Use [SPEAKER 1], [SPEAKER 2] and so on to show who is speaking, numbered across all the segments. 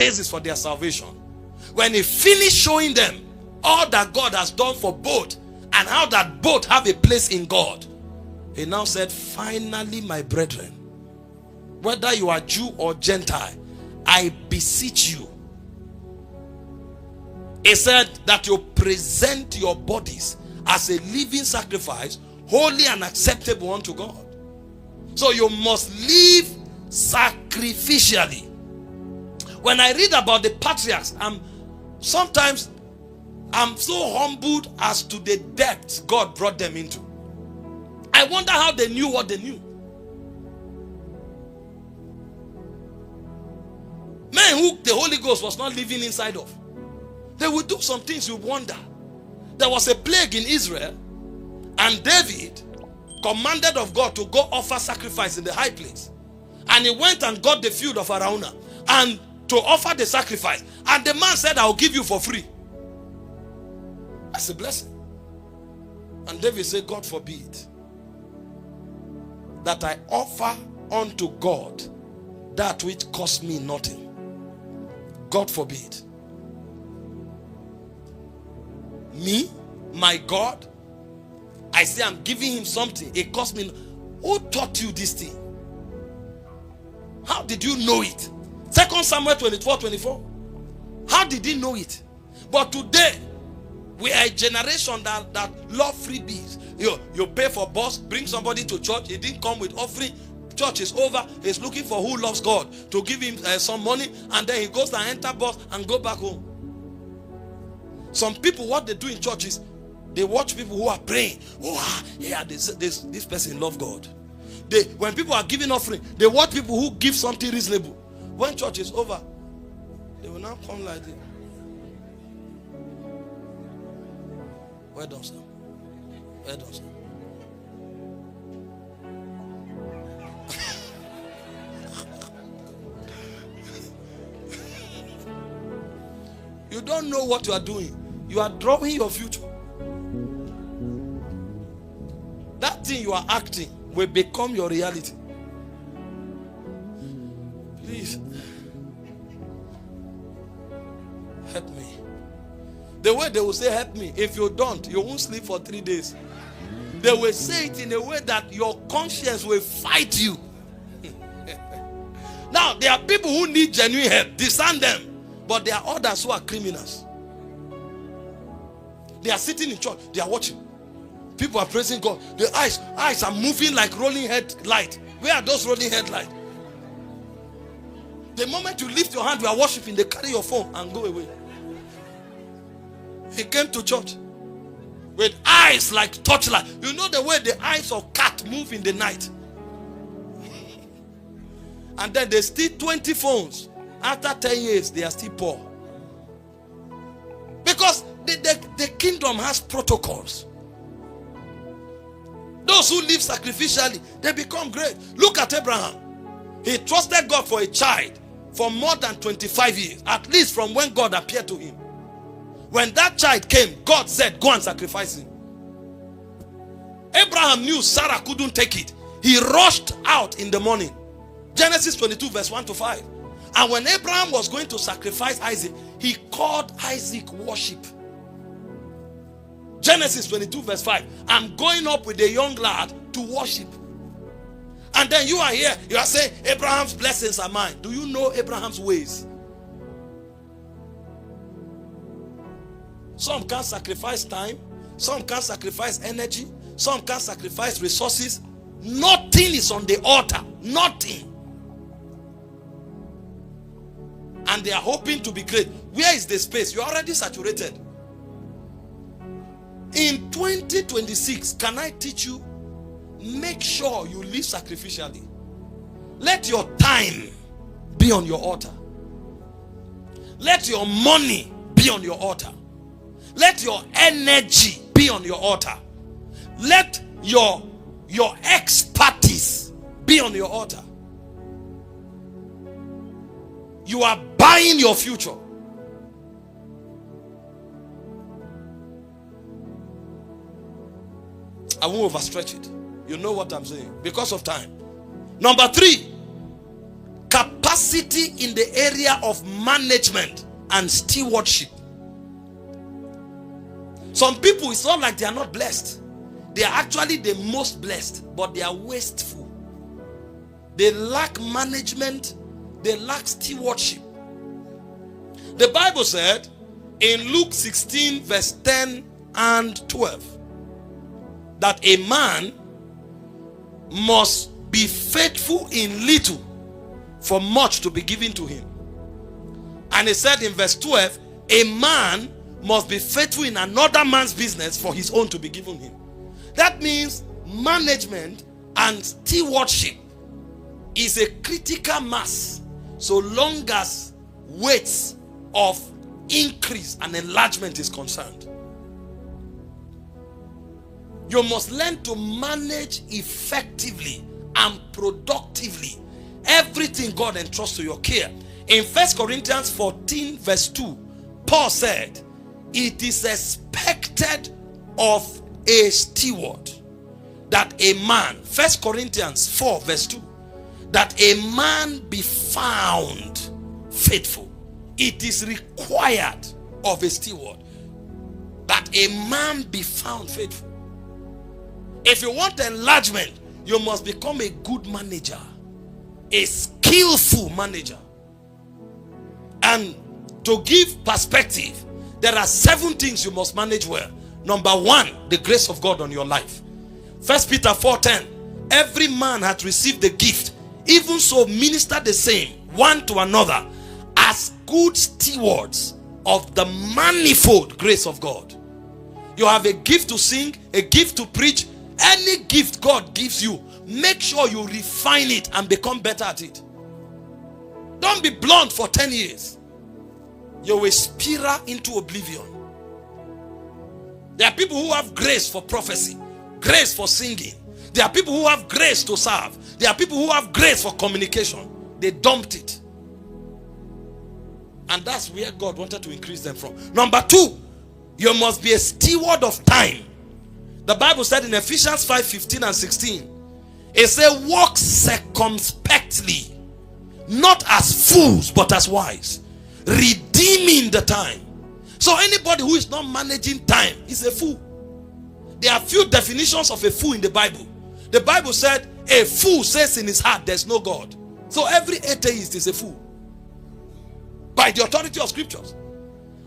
[SPEAKER 1] basis for their salvation. When he finished showing them all that God has done for both and how that both have a place in God, he now said, finally, my brethren, whether you are Jew or Gentile, I beseech you. He said that you present your bodies as a living sacrifice, holy and acceptable unto God. So you must live sacrificially. When I read about the patriarchs, sometimes I'm so humbled as to the depths God brought them into. I wonder how they knew what they knew. Men who the Holy Ghost was not living inside of. They would do some things you wonder. There was a plague in Israel, and David commanded of God to go offer sacrifice in the high place. And he went and got the field of Araunah and to offer the sacrifice. And the man said, I'll give you for free. That's a blessing. And David said, God forbid that I offer unto God that which cost me nothing. God forbid. Me, my God, I say I'm giving him something. It cost me. Who taught you this thing? How did you know it? 2 Samuel 24:24. How did he know it? But today, we are a generation that love freebies. You pay for bus, bring somebody to church. He didn't come with offering. Church is over. He's looking for who loves God to give him some money, and then he goes and enter bus and go back home. Some people, what they do in church is they watch people who are praying. Oh, yeah, this person love God. When people are giving offering, they watch people who give something reasonable. When church is over, they will now come like this. Well done, sir. Well done, sir. You don't know what you are doing. You are drawing your future. That thing you are acting will become your reality. Please help me. The way they will say help me, if you don't, you won't sleep for 3 days. They will say it in a way that your conscience will fight you. Now, there are people who need genuine help. Discern them. But there are others who are criminals. They are sitting in church. They are watching. People are praising God. The eyes are moving like rolling headlight. Where are those rolling headlights? The moment you lift your hand, you are worshiping. They carry your phone and go away. He came to church with eyes like torchlight. You know the way the eyes of cat move in the night. And then they steal 20 phones. After 10 years, they are still poor. Because the kingdom has protocols. Those who live sacrificially, they become great. Look at Abraham. He trusted God for a child for more than 25 years. At least from when God appeared to him. When that child came, God said, go and sacrifice him. Abraham knew Sarah couldn't take it. He rushed out in the morning. Genesis 22 verse 1 to 5. And when Abraham was going to sacrifice Isaac, he called Isaac worship. Genesis 22 verse 5. I'm going up with a young lad to worship. And then you are here, you are saying, Abraham's blessings are mine. Do you know Abraham's ways? Some can't sacrifice time. Some can't sacrifice energy. Some can't sacrifice resources. Nothing is on the altar. Nothing. And they are hoping to be great. Where is the space? You're already saturated. In 2026, can I teach you? Make sure you live sacrificially. Let your time be on your altar. Let your money be on your altar. Let your energy be on your altar. Let your expertise be on your altar. You are buying your future. I won't overstretch it. You know what I'm saying. Because of time. Number 3. Capacity capacity in the area of management and stewardship. Some people, it's not like they are not blessed. They are actually the most blessed, but they are wasteful. They lack management. They lack stewardship. The Bible said in Luke 16 verse 10 and 12 that a man must be faithful in little for much to be given to him. And he said in verse 12, a man must be faithful in another man's business for his own to be given him. That means management and stewardship is a critical mass so long as weights of increase and enlargement is concerned. You must learn to manage effectively and productively everything God entrusts to your care. In 1 Corinthians 14 verse 2, Paul said, it is expected of a steward that a man, 1 Corinthians 4 verse 2, that a man be found faithful. It is required of a steward that a man be found faithful. If you want enlargement, you must become a good manager, a skillful manager. And to give perspective, there are 7 things you must manage well. Number 1, the grace of God on your life. 1 Peter 4:10, every man hath received the gift, even so minister the same one to another as good stewards of the manifold grace of God. You have a gift to sing, a gift to preach. Any gift God gives you, make sure you refine it and become better at it. Don't be blunt for 10 years. You will spiral into oblivion. There are people who have grace for prophecy, grace for singing. There are people who have grace to serve. There are people who have grace for communication. They dumped it. And that's where God wanted to increase them from. Number 2, you must be a steward of time. The Bible said in Ephesians 5:15 and 16, it said, walk circumspectly, not as fools, but as wise, redeeming the time. So anybody who is not managing time is a fool. There are few definitions of a fool in the Bible. The Bible said, a fool says in his heart, there's no God. So every atheist is a fool by the authority of scriptures.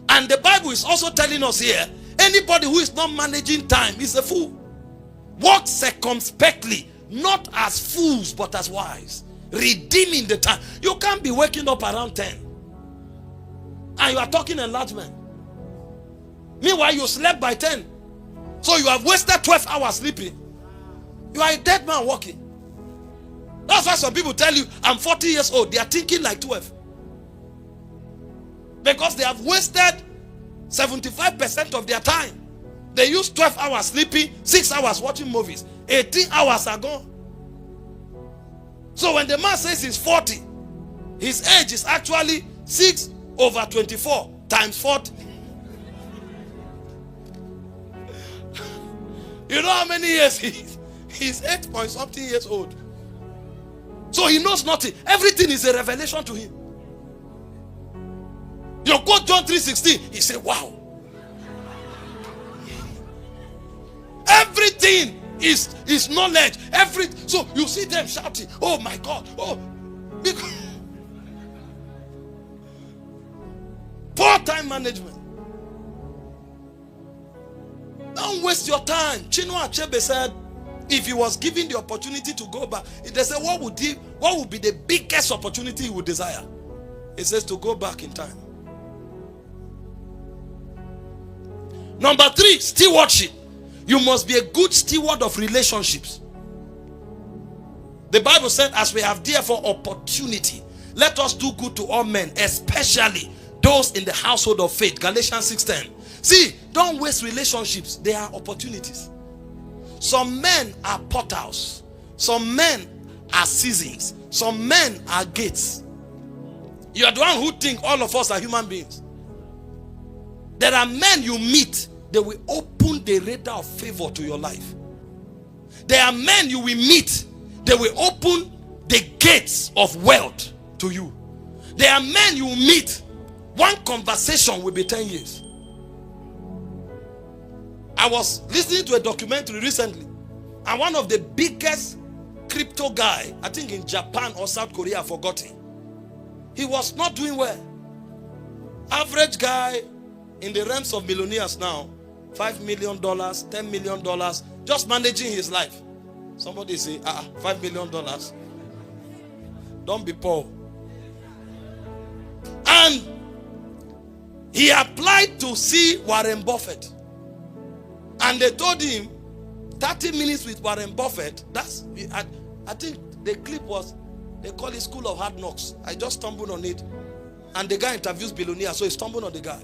[SPEAKER 1] And the Bible is also telling us here, anybody who is not managing time is a fool. Walk circumspectly, not as fools, but as wise, redeeming the time. You can't be waking up around 10 and you are talking enlargement. Meanwhile, you slept by 10. So you have wasted 12 hours sleeping. You are a dead man walking. That's why some people tell you, I'm 40 years old. They are thinking like 12. Because they have wasted 75% of their time. They use 12 hours sleeping, 6 hours watching movies. 18 hours are gone. So when the man says he's 40, his age is actually 6 over 24 times 40. You know how many years he is? He's 8 point something years old. So he knows nothing. Everything is a revelation to him. You quote John 3:16. He said, wow. Everything is knowledge. So you see them shouting, oh my God. Oh, poor time management. Don't waste your time. Chinua Achebe said, if he was given the opportunity to go back, they said, what would be the biggest opportunity he would desire? He says to go back in time. Number 3, stewardship. You must be a good steward of relationships. The Bible said, as we have therefore opportunity, let us do good to all men, especially those in the household of faith. Galatians 6:10. See, don't waste relationships. They are opportunities. Some men are portals. Some men are seasons. Some men are gates. You are the one who think all of us are human beings. There are men you meet, they will open the radar of favor to your life. There are men you will meet, they will open the gates of wealth to you. There are men you meet, one conversation will be 10 years. I was listening to a documentary recently, and one of the biggest crypto guy, I think in Japan or South Korea, I've forgotten. He was not doing well. Average guy in the realms of millionaires now, $5 million, $10 million, just managing his life. Somebody say, $5 million. Don't be poor. And he applied to see Warren Buffett. And they told him, 30 minutes with Warren Buffett. That's, I think the clip was, they call it School of Hard Knocks. I just stumbled on it. And the guy interviews billionaires, so he stumbled on the guy.